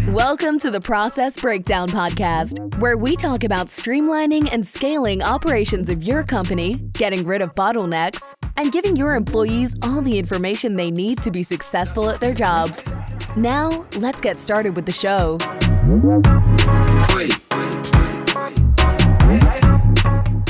Welcome to the Process Breakdown Podcast, where we talk about streamlining and scaling operations of your company, getting rid of bottlenecks, and giving your employees all the information they need to be successful at their jobs. Now, let's get started with the show.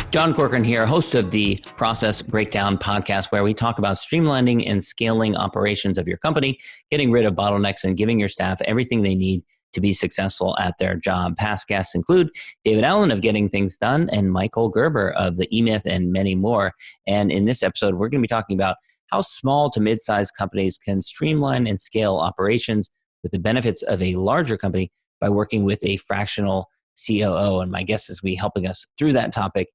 John Corcoran here, host of the Process Breakdown Podcast, where we talk about streamlining and scaling operations of your company, getting rid of bottlenecks, and giving your staff everything they need to be successful at their job. Past guests include David Allen of Getting Things Done and Michael Gerber of The E-Myth and many more. And in this episode, we're going to be talking about how small to mid-sized companies can streamline and scale operations with the benefits of a larger company by working with a fractional COO. And my guest is helping us through that topic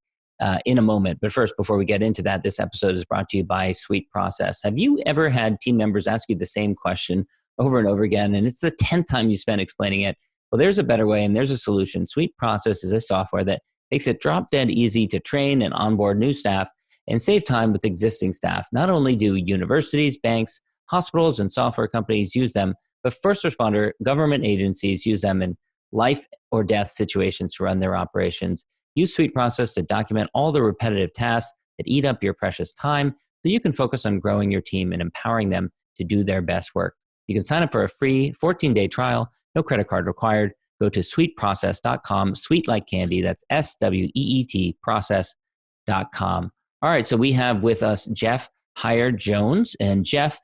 in a moment. But first, before we get into that, this episode is brought to you by Sweet Process. Have you ever had team members ask you the same question over and over again, and it's the 10th time you spent explaining it? Well, there's a better way, and there's a solution. Sweet Process is a software that makes it drop-dead easy to train and onboard new staff and save time with existing staff. Not only do universities, banks, hospitals, and software companies use them, but first responder government agencies use them in life or death situations to run their operations. Use Sweet Process to document all the repetitive tasks that eat up your precious time so you can focus on growing your team and empowering them to do their best work. You can sign up for a free 14-day trial, no credit card required. Go to sweetprocess.com, sweet like candy, that's SWEET process.com. All right, so we have with us Jeff Hyre-Jones. And Jeff,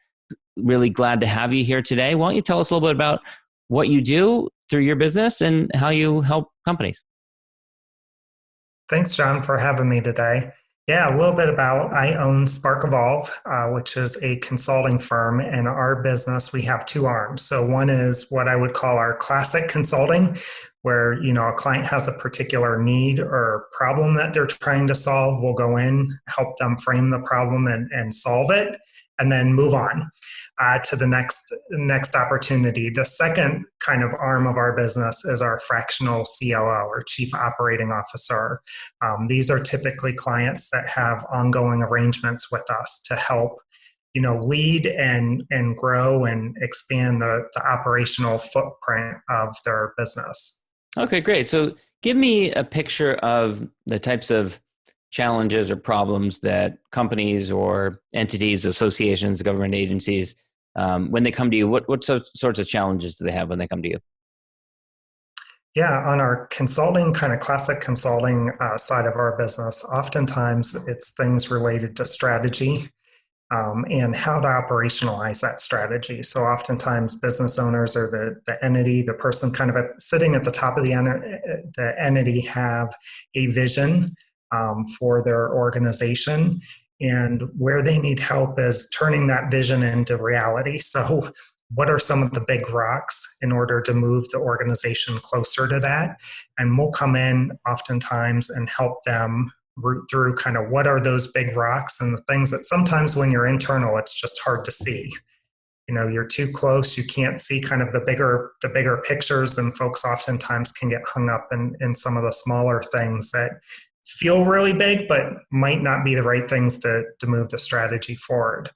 really glad to have you here today. Why don't you tell us a little bit about what you do through your business and how you help companies? Thanks, John, for having me today. Yeah, a little bit about, I own SparkEvolve, which is a consulting firm. In our business, we have two arms. So one is what I would call our classic consulting, where, a client has a particular need or problem that they're trying to solve. We'll go in, help them frame the problem and solve it, and then move on to the next opportunity. The second kind of arm of our business is our fractional COO, or Chief Operating Officer. These are typically clients that have ongoing arrangements with us to help lead and grow and expand the operational footprint of their business. Okay, great. So give me a picture of the types of challenges or problems that companies or entities, associations, government agencies, when they come to you, what sorts of challenges do they have when they come to you? Yeah, on our consulting, kind of classic consulting side of our business, oftentimes it's things related to strategy and how to operationalize that strategy. So oftentimes business owners or the entity, the person kind of sitting at the top of the entity have a vision for their organization, and where they need help is turning that vision into reality. So what are some of the big rocks in order to move the organization closer to that? And we'll come in oftentimes and help them root through kind of what are those big rocks and the things that sometimes when you're internal, it's just hard to see. You're too close, you can't see kind of the bigger pictures, and folks oftentimes can get hung up in some of the smaller things that feel really big, but might not be the right things to move the strategy forward.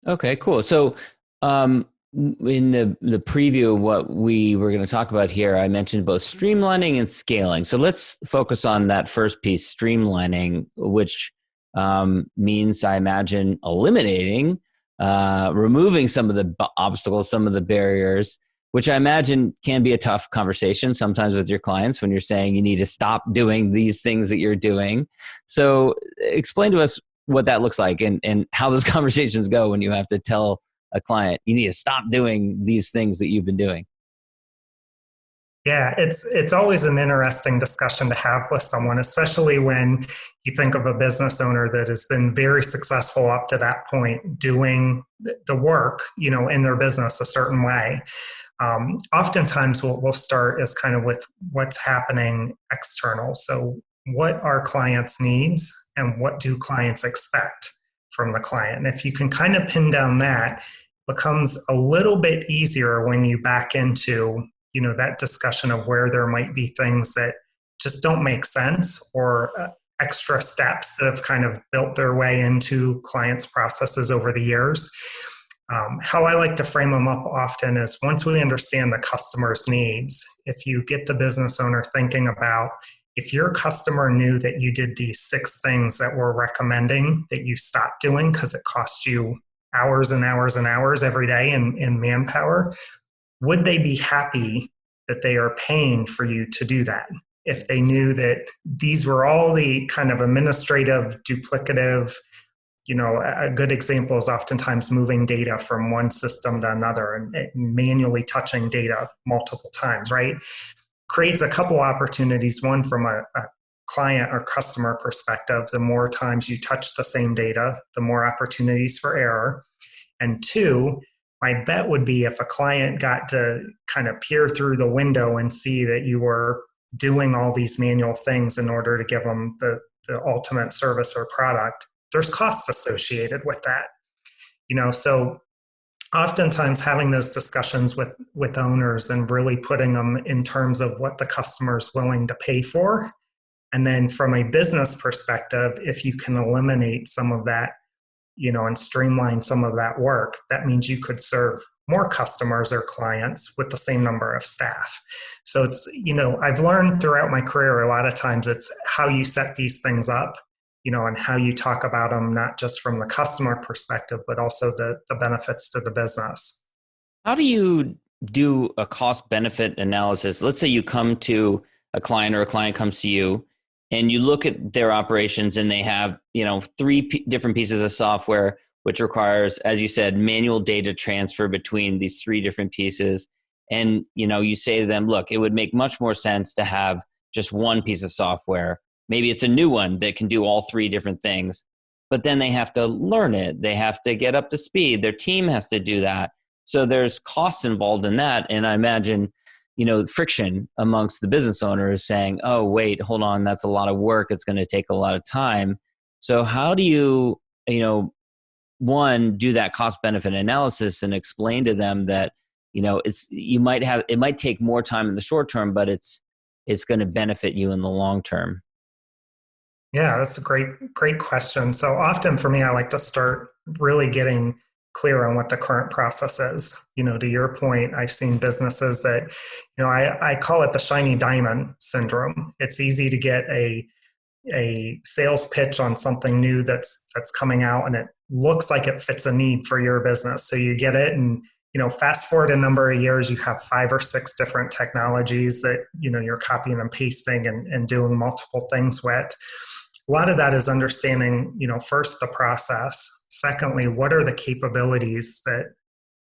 Okay, cool. So in the preview of what we were going to talk about here, I mentioned both streamlining and scaling. So let's focus on that first piece, streamlining, which means, I imagine, eliminating, removing some of the obstacles, some of the barriers, which I imagine can be a tough conversation sometimes with your clients when you're saying you need to stop doing these things that you're doing. So explain to us what that looks like and how those conversations go when you have to tell a client you need to stop doing these things that you've been doing. Yeah, it's always an interesting discussion to have with someone, especially when you think of a business owner that has been very successful up to that point doing the work, in their business a certain way. Oftentimes we'll start as kind of with what's happening external. So what are clients' needs and what do clients expect from the client? And if you can kind of pin down that, it becomes a little bit easier when you back into that discussion of where there might be things that just don't make sense, or extra steps that have kind of built their way into clients' processes over the years. How I like to frame them up often is once we understand the customer's needs, if you get the business owner thinking about if your customer knew that you did these 6 things that we're recommending that you stop doing because it costs you hours and hours and hours every day in manpower, would they be happy that they are paying for you to do that? If they knew that these were all the kind of administrative, duplicative, a good example is oftentimes moving data from one system to another and manually touching data multiple times, right? Creates a couple opportunities. One, from a client or customer perspective, the more times you touch the same data, the more opportunities for error. And 2, my bet would be if a client got to kind of peer through the window and see that you were doing all these manual things in order to give them the ultimate service or product, there's costs associated with that. So oftentimes having those discussions with owners and really putting them in terms of what the customer is willing to pay for. And then from a business perspective, if you can eliminate some of that, and streamline some of that work, that means you could serve more customers or clients with the same number of staff. So it's, I've learned throughout my career, a lot of times it's how you set these things up, and how you talk about them, not just from the customer perspective, but also the benefits to the business. How do you do a cost benefit analysis? Let's say you come to a client or a client comes to you and you look at their operations and they have, 3 different pieces of software, which requires, as you said, manual data transfer between these 3 different pieces. And, you say to them, look, it would make much more sense to have just one piece of software. Maybe it's a new one that can do all 3 different things, but then they have to learn it. They have to get up to speed. Their team has to do that. So there's costs involved in that. And I imagine, friction amongst the business owners saying, oh, wait, hold on, that's a lot of work. It's going to take a lot of time. So how do you, one, do that cost benefit analysis and explain to them that, it might take more time in the short term, but it's going to benefit you in the long term? Yeah, that's a great question. So often for me, I like to start really getting clear on what the current process is. To your point, I've seen businesses that, I call it the shiny diamond syndrome. It's easy to get a sales pitch on something new that's coming out and it looks like it fits a need for your business. So you get it and, fast forward a number of years, you have 5 or 6 different technologies that, you're copying and pasting and doing multiple things with. A lot of that is understanding, first the process. Secondly, what are the capabilities that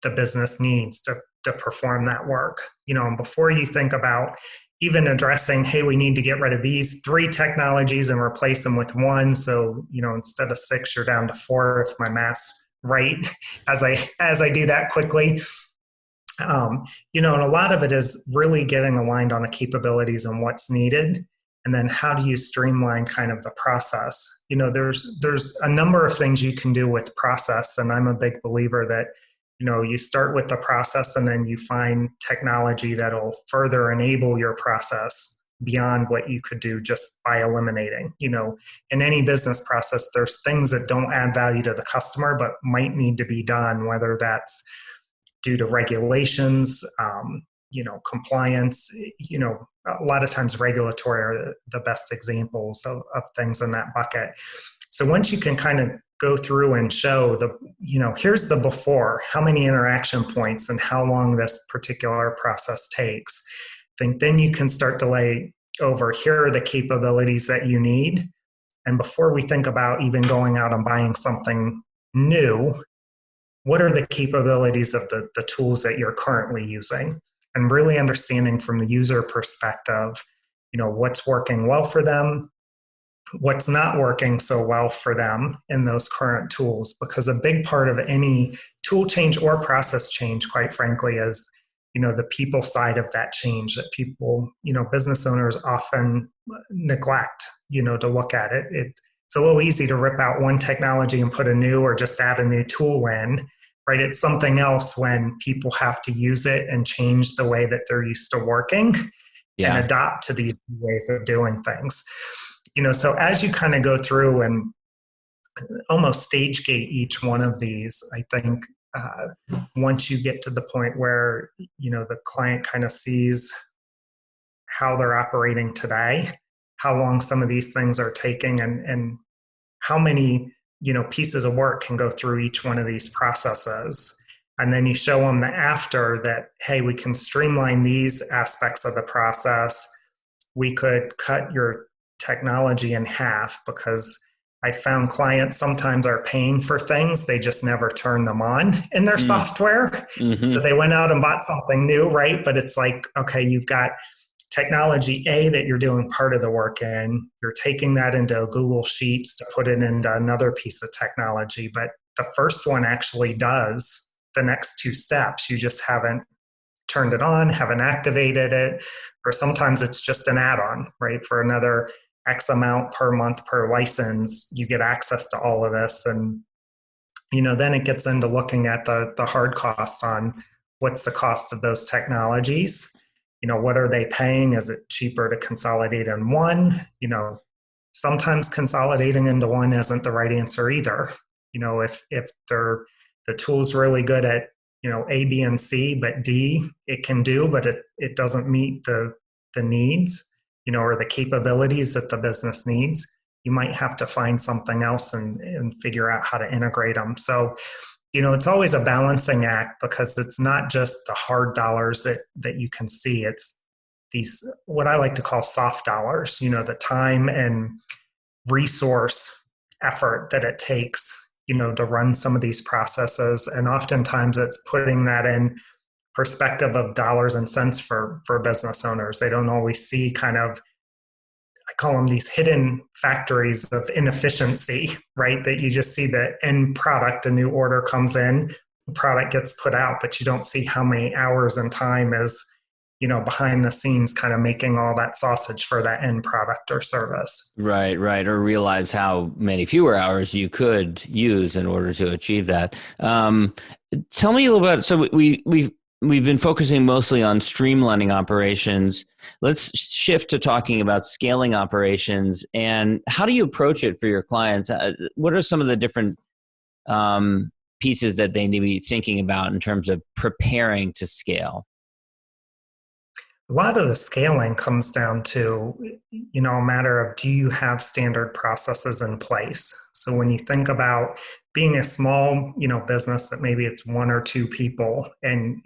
the business needs to perform that work? And before you think about even addressing, hey, we need to get rid of these 3 technologies and replace them with 1. So, instead of 6, you're down to 4, if my math's right, as I do that quickly. And a lot of it is really getting aligned on the capabilities and what's needed. And then how do you streamline kind of the process? There's a number of things you can do with process. And I'm a big believer that, you start with the process and then you find technology that'll further enable your process beyond what you could do just by eliminating. In any business process, there's things that don't add value to the customer, but might need to be done, whether that's due to regulations, compliance, a lot of times regulatory are the best examples of things in that bucket. So once you can kind of go through and show here's the before, how many interaction points and how long this particular process takes, I think then you can start to lay over, here are the capabilities that you need. And before we think about even going out and buying something new, what are the capabilities of the tools that you're currently using? And really understanding from the user perspective, what's working well for them, what's not working so well for them in those current tools. Because a big part of any tool change or process change, quite frankly, is, the people side of that change that people, business owners often neglect, to look at it. It's a little easy to rip out one technology and put a new or just add a new tool in. Right? It's something else when people have to use it and change the way that they're used to working and adopt to these ways of doing things. So as you kind of go through and almost stage gate each one of these, I think once you get to the point where, the client kind of sees how they're operating today, how long some of these things are taking, and how many, pieces of work can go through each one of these processes. And then you show them the after that, hey, we can streamline these aspects of the process. We could cut your technology in half, because I found clients sometimes are paying for things, they just never turn them on in their software. Mm-hmm. So they went out and bought something new, right? But it's like, okay, you've got technology A that you're doing part of the work in. You're taking that into Google Sheets to put it into another piece of technology. But the first one actually does the next two steps. You just haven't turned it on, haven't activated it, or sometimes it's just an add-on, right? For another X amount per month per license, you get access to all of this. And, then it gets into looking at the hard costs on what's the cost of those technologies. What are they paying? Is it cheaper to consolidate in one? Sometimes consolidating into one isn't the right answer either. If the tool's really good at, A, B, and C, but D, it can do, but it doesn't meet the needs, or the capabilities that the business needs, you might have to find something else and figure out how to integrate them. So, it's always a balancing act, because it's not just the hard dollars that you can see. It's these, what I like to call soft dollars, the time and resource effort that it takes, to run some of these processes. And oftentimes it's putting that in perspective of dollars and cents for business owners. They don't always see kind of, I call them these hidden factories of inefficiency, right? That you just see the end product, a new order comes in, the product gets put out, but you don't see how many hours and time is, behind the scenes kind of making all that sausage for that end product or service. Right. Or realize how many fewer hours you could use in order to achieve that. Tell me a little bit. So we've been focusing mostly on streamlining operations. Let's shift to talking about scaling operations, and how do you approach it for your clients? What are some of the different pieces that they need to be thinking about in terms of preparing to scale? A lot of the scaling comes down to, a matter of, do you have standard processes in place? So when you think about being a small, business that maybe it's one or two people and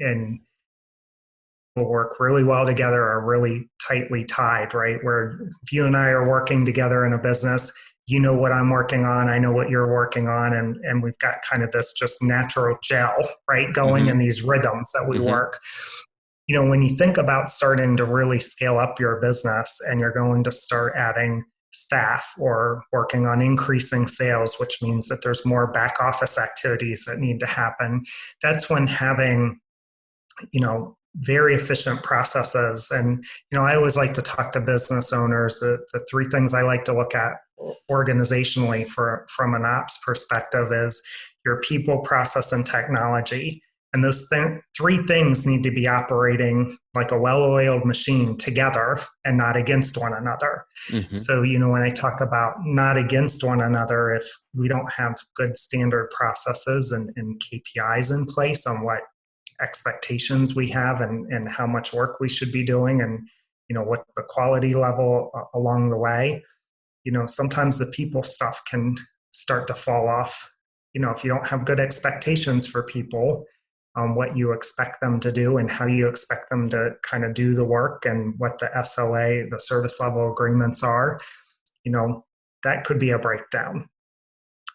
will work really well together, are really tightly tied, right? Where if you and I are working together in a business, you know what I'm working on, I know what you're working on, and we've got kind of this just natural gel, right, going in these rhythms that we work. When you think about starting to really scale up your business and you're going to start adding staff or working on increasing sales, which means that there's more back office activities that need to happen, that's when having, very efficient processes. And, I always like to talk to business owners. The three things I like to look at organizationally from an ops perspective is your people, process, and technology. And those three things need to be operating like a well-oiled machine together and not against one another. So, when I talk about not against one another, if we don't have good standard processes and KPIs in place on what expectations we have and how much work we should be doing and, what the quality level along the way, sometimes the people stuff can start to fall off. If you don't have good expectations for people, what you expect them to do and how you expect them to kind of do the work and what the SLA, the service level agreements are, that could be a breakdown.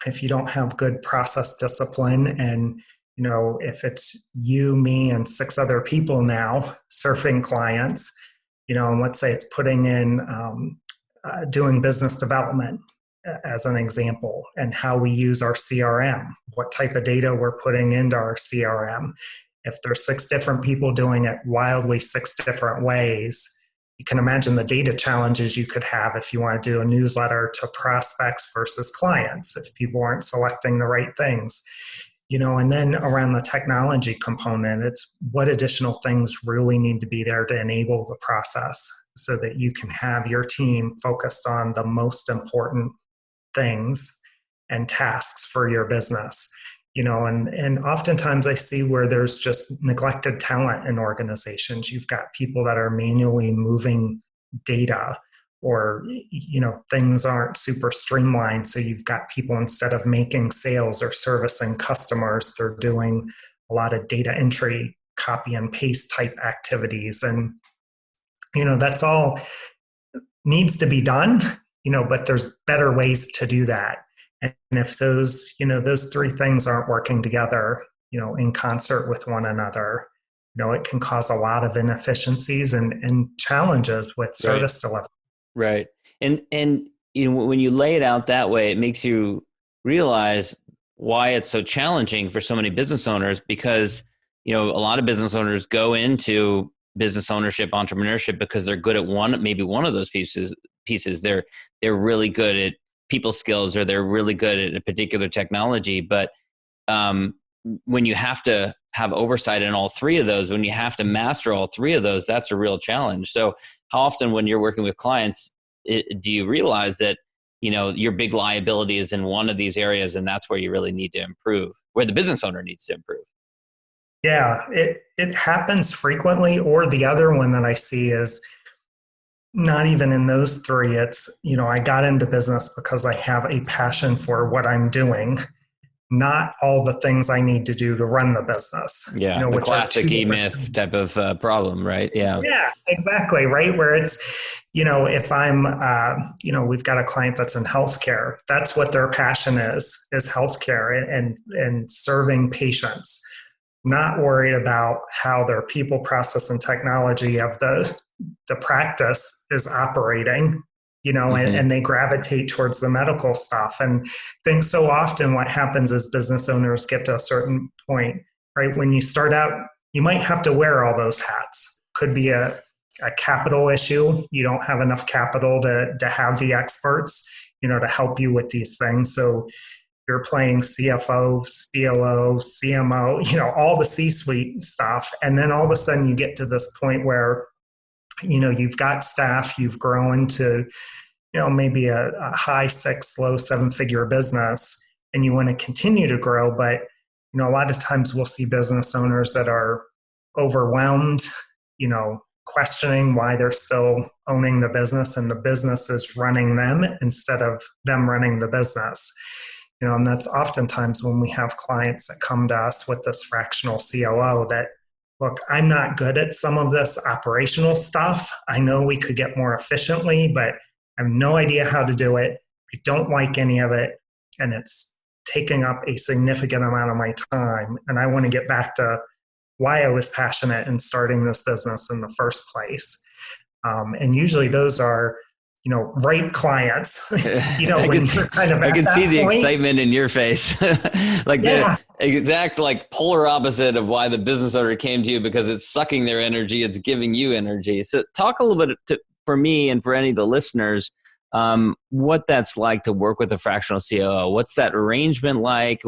If you don't have good process discipline and, if it's you, me, and 6 other people now surfing clients, and let's say it's putting in doing business development as an example, and how we use our CRM, what type of data we're putting into our CRM. If there's 6 different people doing it wildly 6 different ways, you can imagine the data challenges you could have if you want to do a newsletter to prospects versus clients, if people aren't selecting the right things. And then around the technology component, it's what additional things really need to be there to enable the process. so that you can have your team focused on the most important things and tasks for your business. And oftentimes I see where there's just neglected talent in organizations. You've got people that are manually moving data, or things aren't super streamlined. So you've got people, instead of making sales or servicing customers, they're doing a lot of data entry, copy and paste type activities. And that's all needs to be done, but there's better ways to do that. And if those three things aren't working together, in concert with one another, it can cause a lot of inefficiencies and challenges with service delivery. Right. And when you lay it out that way, it makes you realize why it's so challenging for so many business owners, because, a lot of business owners go into business ownership, entrepreneurship, because they're good at maybe one of those pieces. They're really good at people skills, or they're really good at a particular technology. But when you have to have oversight in all three of those, when you have to master all three of those, that's a real challenge. So how often when you're working with clients, do you realize that, your big liability is in one of these areas, and that's where you really need to improve, where the business owner needs to improve? Yeah, it happens frequently. Or the other one that I see is not even in those three. It's, I got into business because I have a passion for what I'm doing, not all the things I need to do to run the business. Yeah, the classic E-Myth type of problem, right? Yeah. Yeah, exactly. Right. Where it's, if I'm, we've got a client that's in healthcare, that's what their passion is healthcare and serving patients, not worried about how their people, process, and technology of the practice is operating. And they gravitate towards the medical stuff. And things, so often what happens is business owners get to a certain point, right? When you start out, you might have to wear all those hats. Could be a capital issue. You don't have enough capital to have the experts, to help you with these things. So you're playing CFO, COO, CMO, all the C-suite stuff. And then all of a sudden you get to this point where you've got staff, you've grown to, maybe a high 6, low 7-figure business, and you want to continue to grow. But, a lot of times we'll see business owners that are overwhelmed, questioning why they're still owning the business, and the business is running them instead of them running the business. And that's oftentimes when we have clients that come to us with this fractional COO that, look, I'm not good at some of this operational stuff. I know we could get more efficiently, but I have no idea how to do it. I don't like any of it. And it's taking up a significant amount of my time. And I want to get back to why I was passionate in starting this business in the first place. And usually those are, right clients. I can see the excitement in your face. The exact polar opposite of why the business owner came to you, because it's sucking their energy, it's giving you energy. So talk a little bit for me and for any of the listeners, what that's like to work with a fractional COO. What's that arrangement like?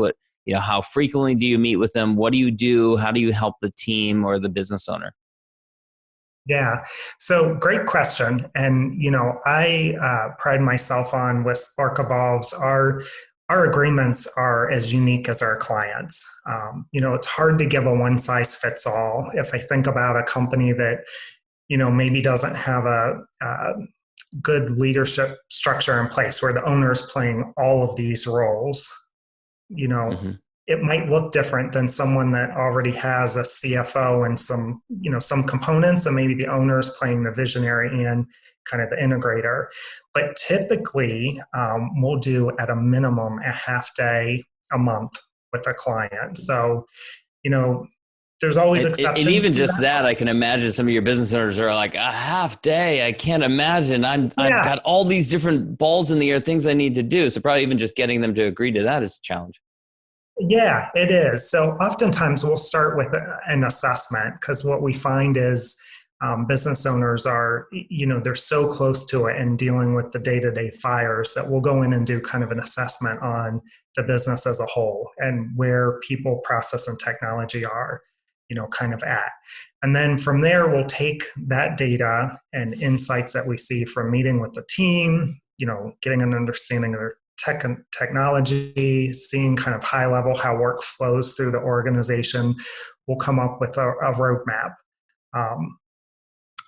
How frequently do you meet with them? What do you do? How do you help the team or the business owner? Yeah. So great question. And, I pride myself on with SparkEvolve's, our agreements are as unique as our clients. It's hard to give a one size fits all. If I think about a company that, maybe doesn't have a good leadership structure in place where the owner is playing all of these roles, it might look different than someone that already has a CFO and some components, and maybe the owner is playing the visionary and kind of the integrator. But typically, we'll do at a minimum a half day a month with a client. So, there's always exceptions. And even just that, I can imagine some of your business owners are like, a half day, I can't imagine. I've got all these different balls in the air, things I need to do. So probably even just getting them to agree to that is a challenge. Yeah, it is. So oftentimes we'll start with an assessment, because what we find is business owners are, they're so close to it and dealing with the day-to-day fires that we'll go in and do kind of an assessment on the business as a whole and where people, process, and technology are. kind of at. And then from there, we'll take that data and insights that we see from meeting with the team, getting an understanding of their technology, seeing kind of high level how work flows through the organization. We'll come up with a roadmap,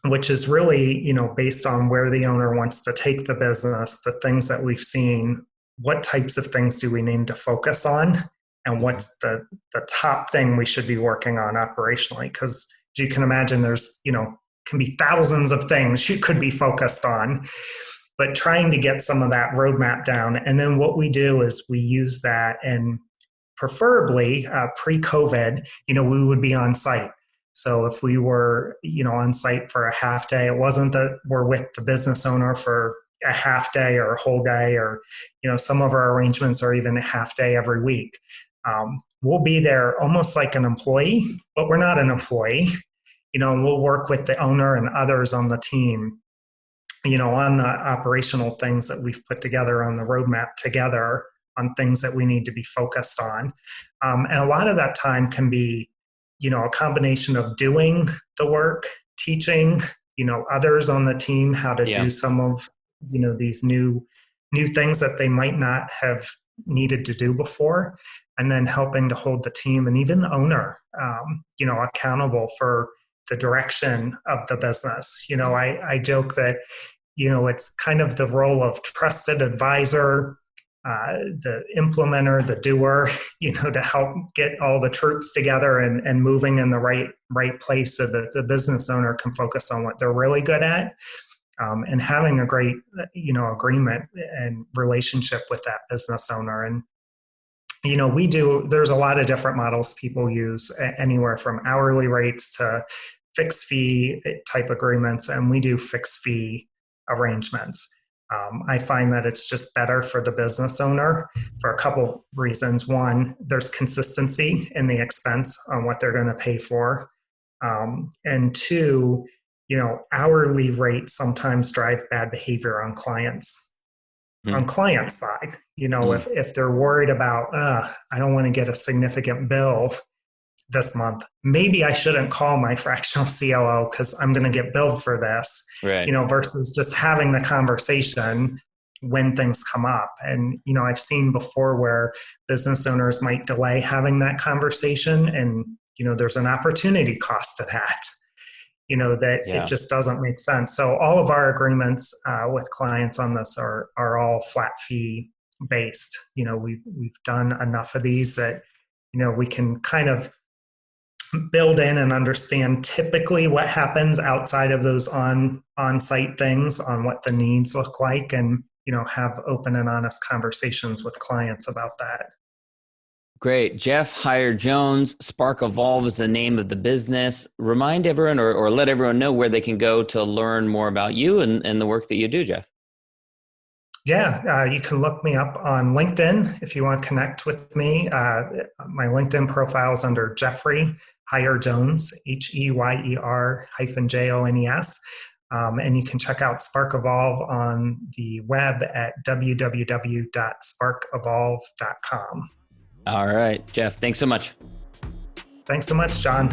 which is really, based on where the owner wants to take the business, the things that we've seen, what types of things do we need to focus on, and what's the top thing we should be working on operationally. Because as you can imagine, there's, can be thousands of things you could be focused on, but trying to get some of that roadmap down. And then what we do is we use that, and preferably pre-COVID, we would be on site. So if we were, on site for a half day, it wasn't that we're with the business owner for a half day or a whole day, or, some of our arrangements are even a half day every week. We'll be there almost like an employee, but we're not an employee. We'll work with the owner and others on the team, on the operational things that we've put together on the roadmap together, on things that we need to be focused on. And a lot of that time can be, a combination of doing the work, teaching, others on the team how to do some of, these new things that they might not have needed to do before, and then helping to hold the team and even the owner, accountable for the direction of the business. I joke that, it's kind of the role of trusted advisor, the implementer, the doer, to help get all the troops together and moving in the right place so that the business owner can focus on what they're really good at, and having a great, agreement and relationship with that business owner. And, there's a lot of different models people use, anywhere from hourly rates to fixed fee type agreements, and we do fixed fee arrangements. I find that it's just better for the business owner for a couple reasons. One, there's consistency in the expense on what they're going to pay for. And two, hourly rates sometimes drive bad behavior on clients. On client side, if they're worried about, I don't want to get a significant bill this month, maybe I shouldn't call my fractional COO because I'm going to get billed for this, right. Versus just having the conversation when things come up. And, I've seen before where business owners might delay having that conversation, and, there's an opportunity cost to that. It just doesn't make sense. So all of our agreements with clients on this are all flat fee based. We've done enough of these that, we can kind of build in and understand typically what happens outside of those on-site things, on what the needs look like, and, have open and honest conversations with clients about that. Great. Jeff Hire-Jones, SparkEvolve is the name of the business. Remind everyone or let everyone know where they can go to learn more about you and the work that you do, Jeff. Yeah, you can look me up on LinkedIn if you want to connect with me. My LinkedIn profile is under Jeffrey Hire-Jones, HEYER-JONES. And you can check out SparkEvolve on the web at www.sparkevolve.com. All right, Jeff, thanks so much. Thanks so much, John.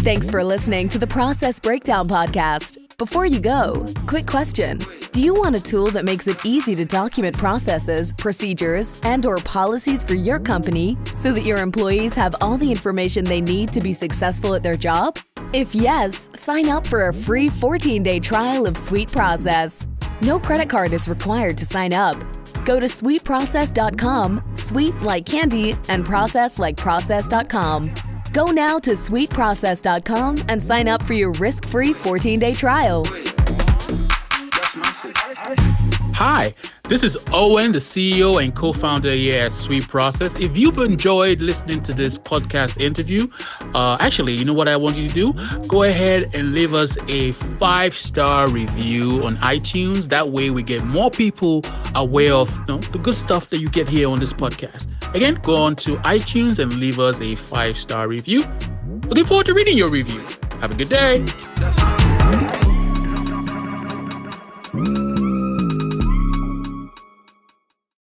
Thanks for listening to the Process Breakdown Podcast. Before you go, quick question. Do you want a tool that makes it easy to document processes, procedures, and/or policies for your company so that your employees have all the information they need to be successful at their job? If yes, sign up for a free 14-day trial of SweetProcess. No credit card is required to sign up. Go to sweetprocess.com, sweet like candy, and process like process.com. Go now to sweetprocess.com and sign up for your risk-free 14-day trial. Hi, this is Owen, the CEO and co-founder here at SweetProcess. If you've enjoyed listening to this podcast interview, actually, you know what I want you to do? Go ahead and leave us a 5-star review on iTunes. That way we get more people aware of the good stuff that you get here on this podcast. Again, go on to iTunes and leave us a 5-star review. Looking forward to reading your review. Have a good day.